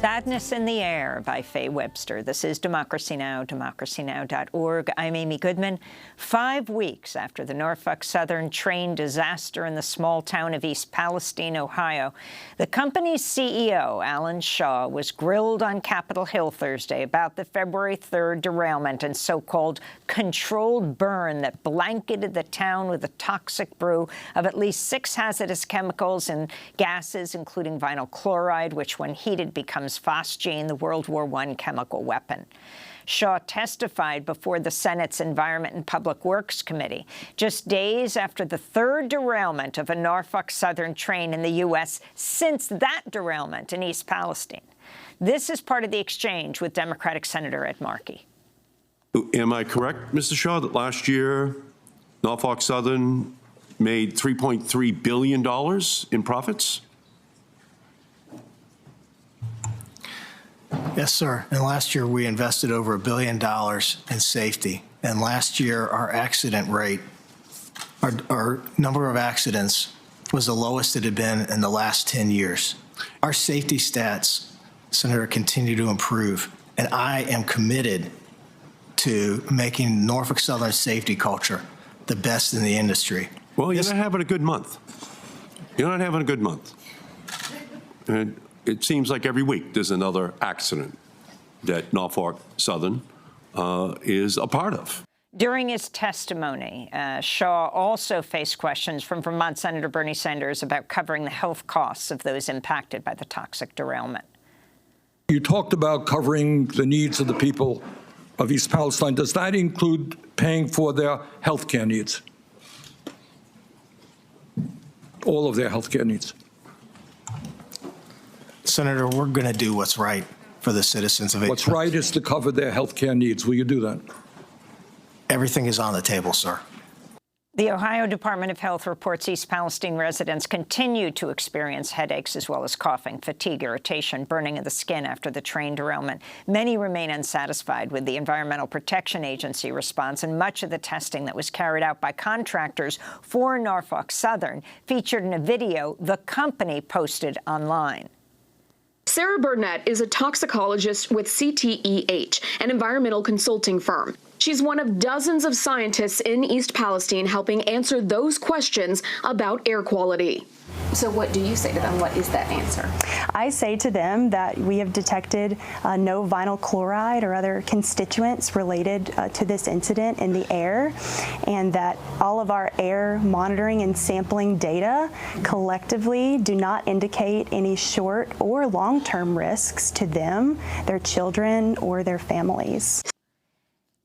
Sadness in the Air by Faye Webster. This is Democracy Now!, democracynow.org. I'm Amy Goodman. 5 weeks after the Norfolk Southern train disaster in the small town of East Palestine, Ohio, the company's CEO, Alan Shaw, was grilled on Capitol Hill Thursday about the February 3rd derailment and so-called controlled burn that blanketed the town with a toxic brew of at least 6 hazardous chemicals and gases, including vinyl chloride, which when heated becomes phosgene, the World War I chemical weapon. Shaw testified before the Senate's Environment and Public Works Committee just days after the third derailment of a Norfolk Southern train in the U.S. since that derailment in East Palestine. This is part of the exchange with Democratic Senator Ed Markey. Am I correct, Mr. Shaw, that last year Norfolk Southern made $3.3 billion in profits? Yes, sir. And last year we invested over $1 billion in safety. And last year our accident rate, our number of accidents was the lowest it had been in the last 10 years. Our safety stats, Senator, continue to improve. And I am committed to making Norfolk Southern safety culture the best in the industry. Well, you're not having a good month. You're not having a good month. And it seems like every week there's another accident that Norfolk Southern is a part of. During his testimony, Shaw also faced questions from Vermont Senator Bernie Sanders about covering the health costs of those impacted by the toxic derailment. You talked about covering the needs of the people of East Palestine. Does that include paying for their health care needs? All of their health care needs? Senator, we're going to do what's right for the citizens of East What's right is to cover their health care needs. Will you do that? Everything is on the table, sir. The Ohio Department of Health reports East Palestine residents continue to experience headaches as well as coughing, fatigue, irritation, burning of the skin after the train derailment. Many remain unsatisfied with the Environmental Protection Agency response, and much of the testing that was carried out by contractors for Norfolk Southern featured in a video the company posted online. Sarah Burnett is a toxicologist with CTEH, an environmental consulting firm. She's one of dozens of scientists in East Palestine helping answer those questions about air quality. So what do you say to them? What is that answer? I say to them that we have detected no vinyl chloride or other constituents related to this incident in the air, and that all of our air monitoring and sampling data collectively do not indicate any short or long-term risks to them, their children, or their families.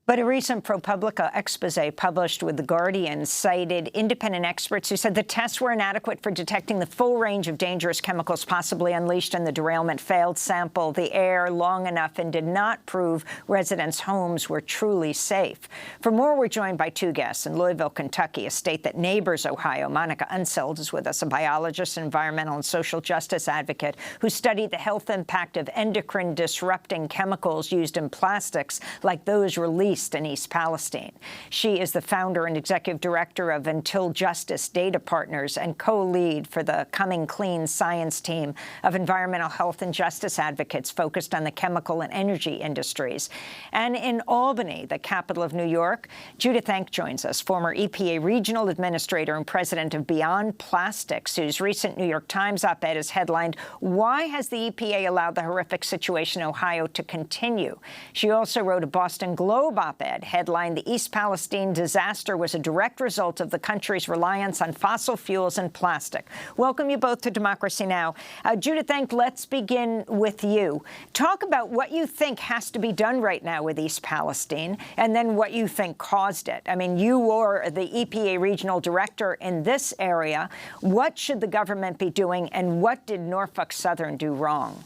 But a recent ProPublica expose published with The Guardian cited independent experts who said the tests were inadequate for detecting the full range of dangerous chemicals possibly unleashed in the derailment, failed sample the air long enough, and did not prove residents' homes were truly safe. For more, we're joined by two guests in Louisville, Kentucky, a state that neighbors Ohio. Monica Unseld is with us, a biologist, environmental and social justice advocate who studied the health impact of endocrine-disrupting chemicals used in plastics like those released in East Palestine. She is the founder and executive director of Until Justice Data Partners and co-lead for the Coming Clean science team of environmental health and justice advocates focused on the chemical and energy industries. And in Albany, the capital of New York, Judith Enck joins us, former EPA regional administrator and president of Beyond Plastics, whose recent New York Times op-ed is headlined, "Why has the EPA allowed the horrific situation in Ohio to continue?" She also wrote a Boston Globe op-ed headlined, "The East Palestine disaster was a direct result of the country's reliance on fossil fuels and plastic." Welcome you both to Democracy Now! Judith Enck, let's begin with you. Talk about what you think has to be done right now with East Palestine, and then what you think caused it. I mean, you were the EPA regional director in this area. What should the government be doing, and what did Norfolk Southern do wrong?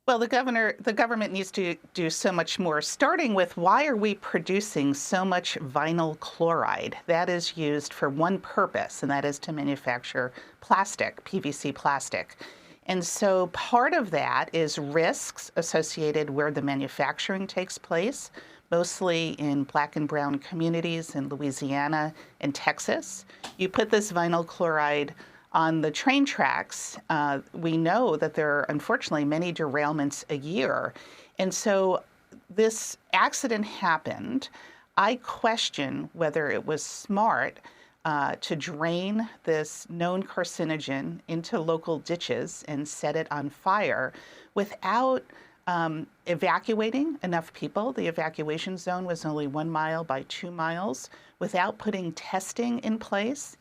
Well, the government needs to do so much more, starting with why are we producing so much vinyl chloride? That is used for one purpose, and that is to manufacture plastic, PVC plastic. And so part of that is risks associated where the manufacturing takes place, mostly in Black and brown communities in Louisiana and Texas. You put this vinyl chloride on the train tracks, we know that there are unfortunately many derailments a year. And so this accident happened. I question whether it was smart to drain this known carcinogen into local ditches and set it on fire without evacuating enough people. The evacuation zone was only 1 mile by 2 miles, without putting testing in place.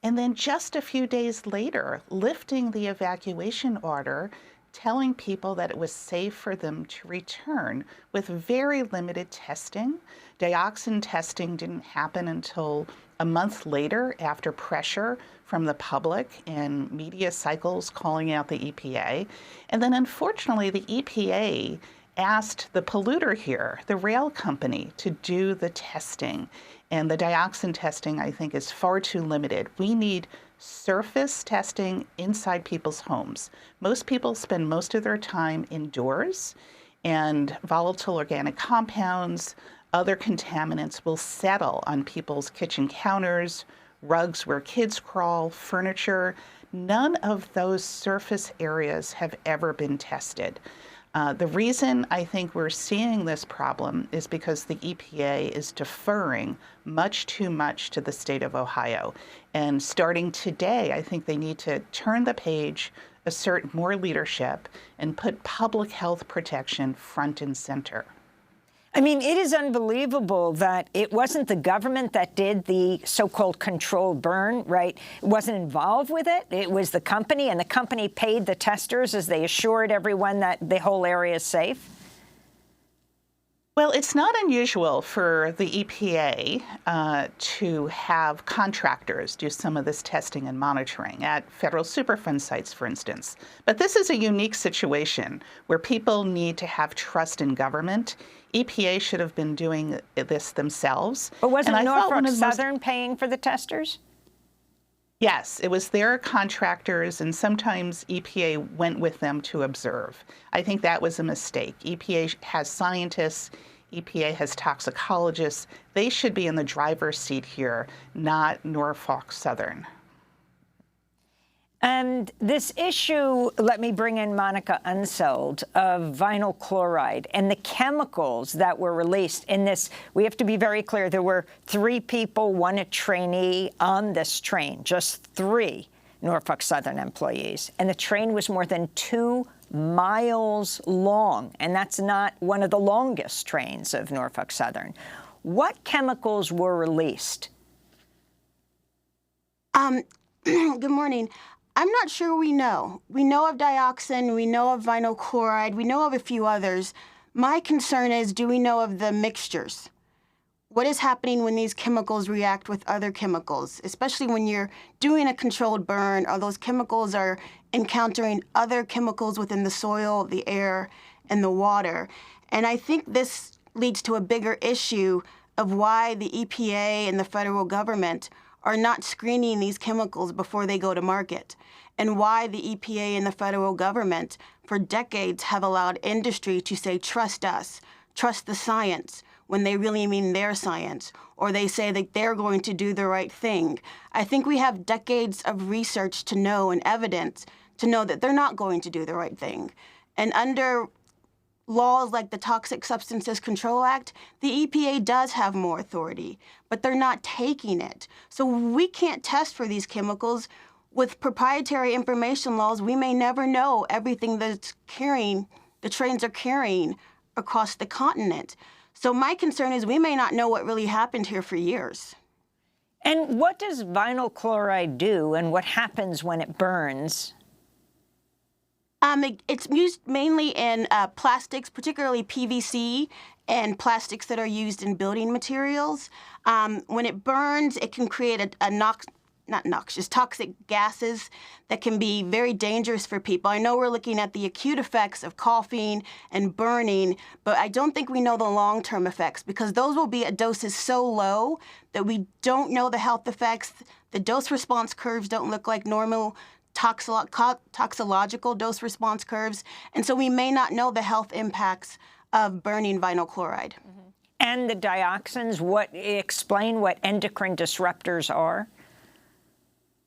And then just a few days later, lifting the evacuation order, telling people that it was safe for them to return with very limited testing. Dioxin testing didn't happen until a month later after pressure from the public and media cycles calling out the EPA. And then unfortunately, the EPA asked the polluter here, the rail company, to do the testing. And the dioxin testing, I think, is far too limited. We need surface testing inside people's homes. Most people spend most of their time indoors, and volatile organic compounds, other contaminants will settle on people's kitchen counters, rugs where kids crawl, furniture. None of those surface areas have ever been tested. The reason I think we're seeing this problem is because the EPA is deferring much too much to the state of Ohio. And starting today, I think they need to turn the page, assert more leadership, and put public health protection front and center. I mean, it is unbelievable that it wasn't the government that did the so-called controlled burn, right? It wasn't involved with it. It was the company, and the company paid the testers as they assured everyone that the whole area is safe. Well, it's not unusual for the EPA to have contractors do some of this testing and monitoring at federal Superfund sites, for instance. But this is a unique situation where people need to have trust in government. EPA should have been doing this themselves. But wasn't Norfolk Southern paying for the testers? Yes, it was their contractors, and sometimes EPA went with them to observe. I think that was a mistake. EPA has scientists, EPA has toxicologists. They should be in the driver's seat here, not Norfolk Southern. And this issue, let me bring in Monica Unseld, of vinyl chloride and the chemicals that were released in this. We have to be very clear. There were 3 people, 1 a trainee on this train, just 3 Norfolk Southern employees. And the train was more than 2 miles long, and that's not one of the longest trains of Norfolk Southern. What chemicals were released? Good morning. I'm not sure we know. We know of dioxin, we know of vinyl chloride, we know of a few others. My concern is, do we know of the mixtures? What is happening when these chemicals react with other chemicals, especially when you're doing a controlled burn, or those chemicals are encountering other chemicals within the soil, the air, and the water. And I think this leads to a bigger issue of why the EPA and the federal government are not screening these chemicals before they go to market, and why the EPA and the federal government for decades have allowed industry to say, trust us, trust the science, when they really mean their science, or they say that they're going to do the right thing. I think we have decades of research to know and evidence to know that they're not going to do the right thing. And under laws like the Toxic Substances Control Act, the EPA does have more authority, but they're not taking it. So we can't test for these chemicals. With proprietary information laws, we may never know everything that's the trains are carrying across the continent. So my concern is we may not know what really happened here for years. And what does vinyl chloride do, and what happens when it burns? It's used mainly in plastics, particularly PVC, and plastics that are used in building materials. When it burns, it can create toxic gases that can be very dangerous for people. I know we're looking at the acute effects of coughing and burning, but I don't think we know the long-term effects, because those will be at doses so low that we don't know the health effects. The dose response curves don't look like normal toxicological dose response curves, and so we may not know the health impacts of burning vinyl chloride. Mm-hmm. And the dioxins, explain what endocrine disruptors are?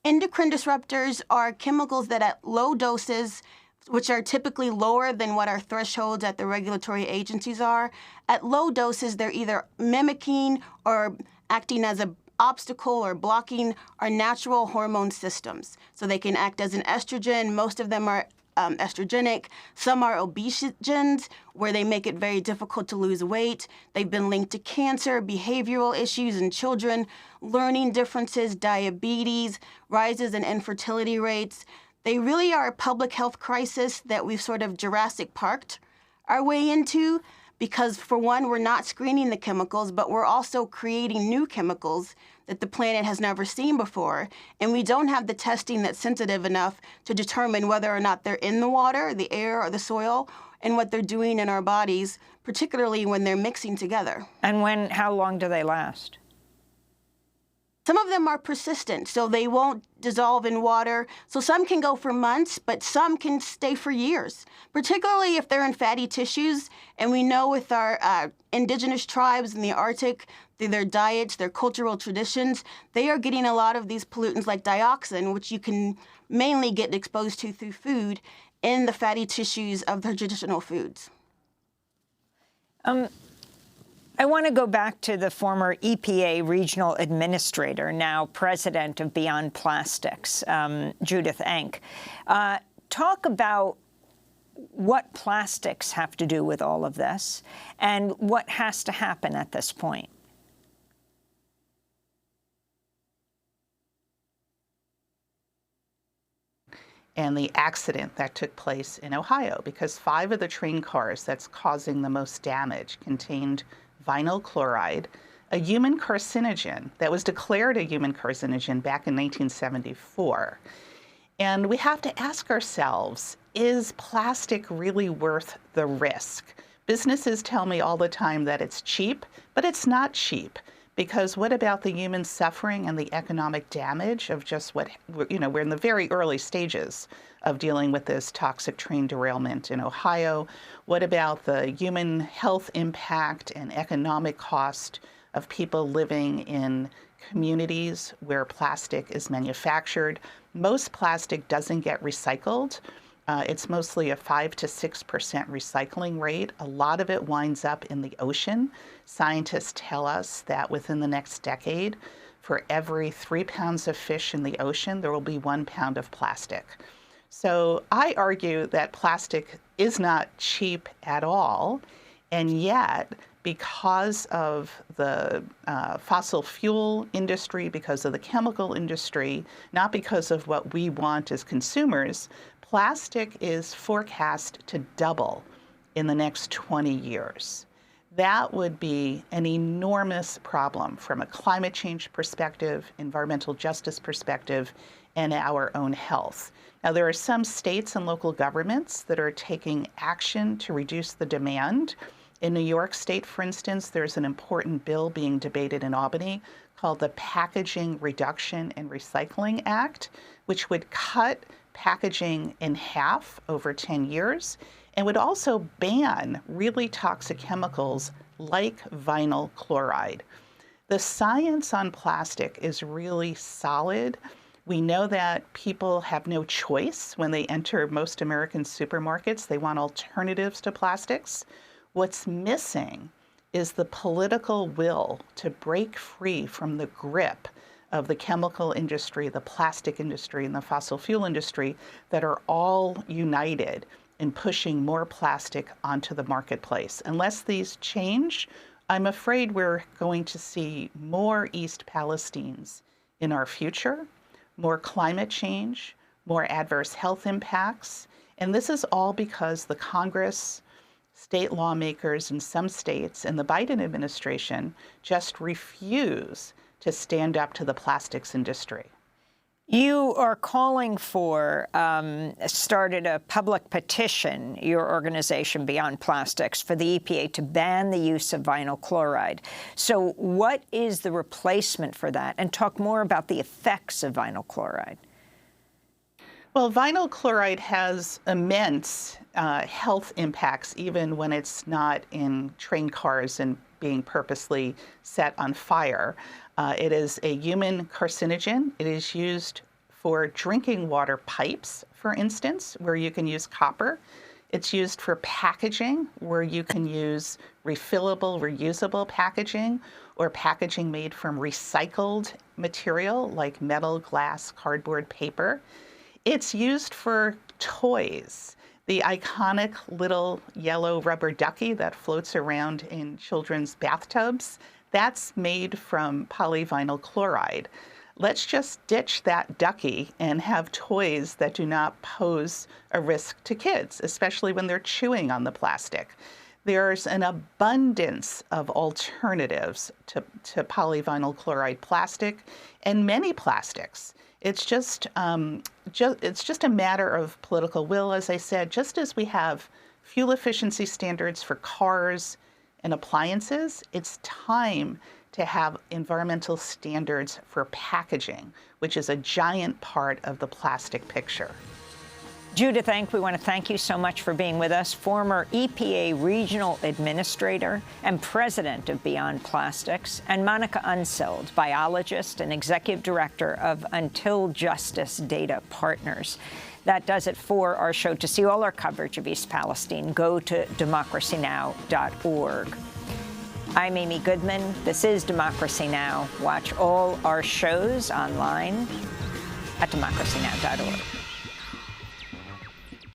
Endocrine disruptors are chemicals that at low doses, which are typically lower than what our thresholds at the regulatory agencies are, at low doses, they're either mimicking or acting as an obstacle or blocking our natural hormone systems. So they can act as an estrogen. Most of them are estrogenic. Some are obesogens, where they make it very difficult to lose weight. They've been linked to cancer, behavioral issues in children, learning differences, diabetes, rises in infertility rates. They really are a public health crisis that we've sort of Jurassic Parked our way into, because for one, we're not screening the chemicals, but we're also creating new chemicals that the planet has never seen before. And we don't have the testing that's sensitive enough to determine whether or not they're in the water, the air, or the soil, and what they're doing in our bodies, particularly when they're mixing together. And how long do they last? Some of them are persistent, so they won't dissolve in water. So some can go for months, but some can stay for years, particularly if they're in fatty tissues. And we know with our indigenous tribes in the Arctic, through their diets, their cultural traditions, they are getting a lot of these pollutants like dioxin, which you can mainly get exposed to through food, in the fatty tissues of their traditional foods. I want to go back to the former EPA regional administrator, now president of Beyond Plastics, Judith Enck. Talk about what plastics have to do with all of this and what has to happen at this point. And the accident that took place in Ohio, because 5 of the train cars that's causing the most damage contained vinyl chloride, a human carcinogen that was declared a human carcinogen back in 1974. And we have to ask ourselves, is plastic really worth the risk? Businesses tell me all the time that it's cheap, but it's not cheap. Because what about the human suffering and the economic damage of just what, we're in the very early stages of dealing with this toxic train derailment in Ohio. What about the human health impact and economic cost of people living in communities where plastic is manufactured? Most plastic doesn't get recycled. It's mostly a 5 to 6% recycling rate. A lot of it winds up in the ocean. Scientists tell us that within the next decade, for every 3 pounds of fish in the ocean, there will be 1 pound of plastic. So I argue that plastic is not cheap at all, and yet, because of the fossil fuel industry, because of the chemical industry, not because of what we want as consumers, plastic is forecast to double in the next 20 years. That would be an enormous problem from a climate change perspective, environmental justice perspective, and our own health. Now, there are some states and local governments that are taking action to reduce the demand. In New York State, for instance, there's an important bill being debated in Albany called the Packaging Reduction and Recycling Act, which would cut packaging in half over 10 years and would also ban really toxic chemicals like vinyl chloride. The science on plastic is really solid. We know that people have no choice when they enter most American supermarkets. They want alternatives to plastics. What's missing is the political will to break free from the grip of the chemical industry, the plastic industry, and the fossil fuel industry that are all united in pushing more plastic onto the marketplace. Unless these change, I'm afraid we're going to see more East Palestines in our future, more climate change, more adverse health impacts. And this is all because the Congress, state lawmakers in some states, and the Biden administration just refuse to stand up to the plastics industry. You are calling for, started a public petition, your organization Beyond Plastics, for the EPA to ban the use of vinyl chloride. So what is the replacement for that? And talk more about the effects of vinyl chloride. Well, vinyl chloride has immense health impacts, even when it's not in train cars and being purposely set on fire. It is a human carcinogen. It is used for drinking water pipes, for instance, where you can use copper. It's used for packaging, where you can use refillable, reusable packaging, or packaging made from recycled material like metal, glass, cardboard, paper. It's used for toys. The iconic little yellow rubber ducky that floats around in children's bathtubs, that's made from polyvinyl chloride. Let's just ditch that ducky and have toys that do not pose a risk to kids, especially when they're chewing on the plastic. There's an abundance of alternatives to polyvinyl chloride plastic and many plastics. It's just a matter of political will, as I said, just as we have fuel efficiency standards for cars and appliances, it's time to have environmental standards for packaging, which is a giant part of the plastic picture. Judith Enck, we want to thank you so much for being with us, former EPA Regional Administrator and President of Beyond Plastics, and Monica Unseld, biologist and Executive Director of Until Justice Data Partners. That does it for our show. To see all our coverage of East Palestine, go to democracynow.org. I'm Amy Goodman. This is Democracy Now! Watch all our shows online at democracynow.org.